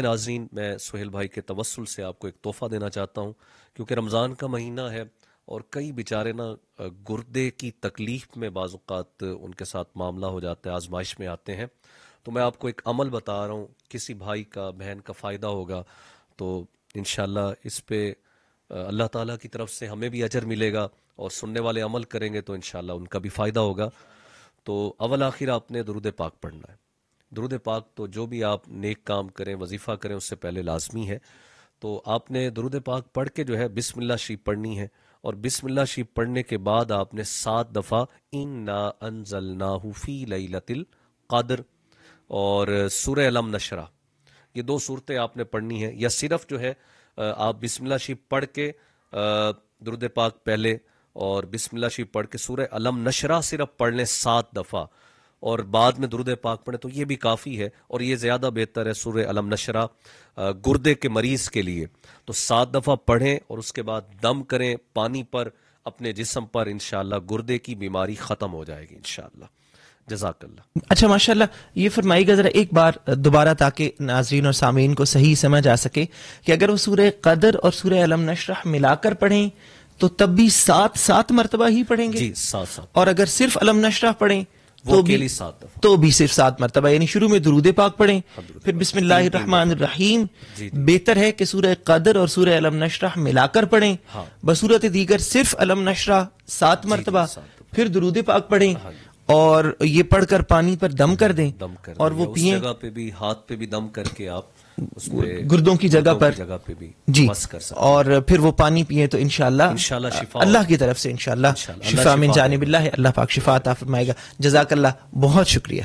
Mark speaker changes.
Speaker 1: ناظرین، میں سہیل بھائی کے توسل سے آپ کو ایک تحفہ دینا چاہتا ہوں، کیونکہ رمضان کا مہینہ ہے اور کئی بیچارے نا گردے کی تکلیف میں بعض اوقات ان کے ساتھ معاملہ ہو جاتا ہے، آزمائش میں آتے ہیں۔ تو میں آپ کو ایک عمل بتا رہا ہوں، کسی بھائی کا بہن کا فائدہ ہوگا تو انشاءاللہ اس پہ اللہ تعالیٰ کی طرف سے ہمیں بھی اجر ملے گا، اور سننے والے عمل کریں گے تو انشاءاللہ ان کا بھی فائدہ ہوگا۔ تو اول آخر آپ نے درود پاک پڑھنا ہے۔ درود پاک تو جو بھی آپ نیک کام کریں، وظیفہ کریں، اس سے پہلے لازمی ہے۔ تو آپ نے درود پاک پڑھ کے جو ہے بسم اللہ شریف پڑھنی ہے، اور بسم اللہ شریف پڑھنے کے بعد آپ نے 7 دفعہ انا انزلناہ فی لیلۃ القدر اور سورہ علم نشرہ، یہ 2 صورتیں آپ نے پڑھنی ہیں، یا صرف جو ہے آپ بسم اللہ شریف پڑھ کے درود پاک پہلے اور بسم اللہ شریف پڑھ کے سورہ علم نشرہ صرف پڑھ لیں 7 دفعہ، اور بعد میں درود پاک پڑھیں تو یہ بھی کافی ہے، اور یہ زیادہ بہتر ہے سورہ علم نشرہ گردے کے مریض کے لیے۔ تو 7 دفعہ پڑھیں اور اس کے بعد دم کریں پانی پر اپنے جسم پر، انشاءاللہ گردے کی بیماری ختم ہو جائے گی انشاءاللہ۔ جزاک اللہ۔
Speaker 2: اچھا، ماشاءاللہ، یہ فرمائیے گا ذرا ایک بار دوبارہ تاکہ ناظرین اور سامعین کو صحیح سمجھ آ سکے کہ اگر وہ سورہ قدر اور سورہ علم نشرح ملا کر پڑھیں تو تب بھی 7 مرتبہ ہی پڑھیں گے؟
Speaker 1: جی، 7
Speaker 2: اور اگر صرف علم نشرح پڑھیں
Speaker 1: وہ اکیلی 7 دفعہ،
Speaker 2: تو بھی صرف 7 مرتبہ، یعنی شروع میں درود پاک پڑھیں، پھر بسم اللہ الرحمن الرحیم۔ بہتر ہے کہ سورہ قدر اور سورہ علم نشرح ملا کر پڑھیں، بصورت دیگر صرف علم نشرح 7 مرتبہ، پھر درود پاک پڑھیں، اور یہ پڑھ کر پانی پر دم کر دیں اور وہ پئیں،
Speaker 1: اس جگہ پہ بھی ہاتھ پہ بھی دم کر کے آپ اس پہ
Speaker 2: گردوں کی جگہ پر
Speaker 1: پہ بھی
Speaker 2: جی
Speaker 1: مس کر سکتے،
Speaker 2: اور پھر وہ پانی پیئیں تو انشاءاللہ
Speaker 1: شفا
Speaker 2: اللہ کی طرف سے انشاءاللہ شفا من جانب اللہ، اللہ پاک شفا عطا فرمائے گا۔ جزاک اللہ، بہت شکریہ۔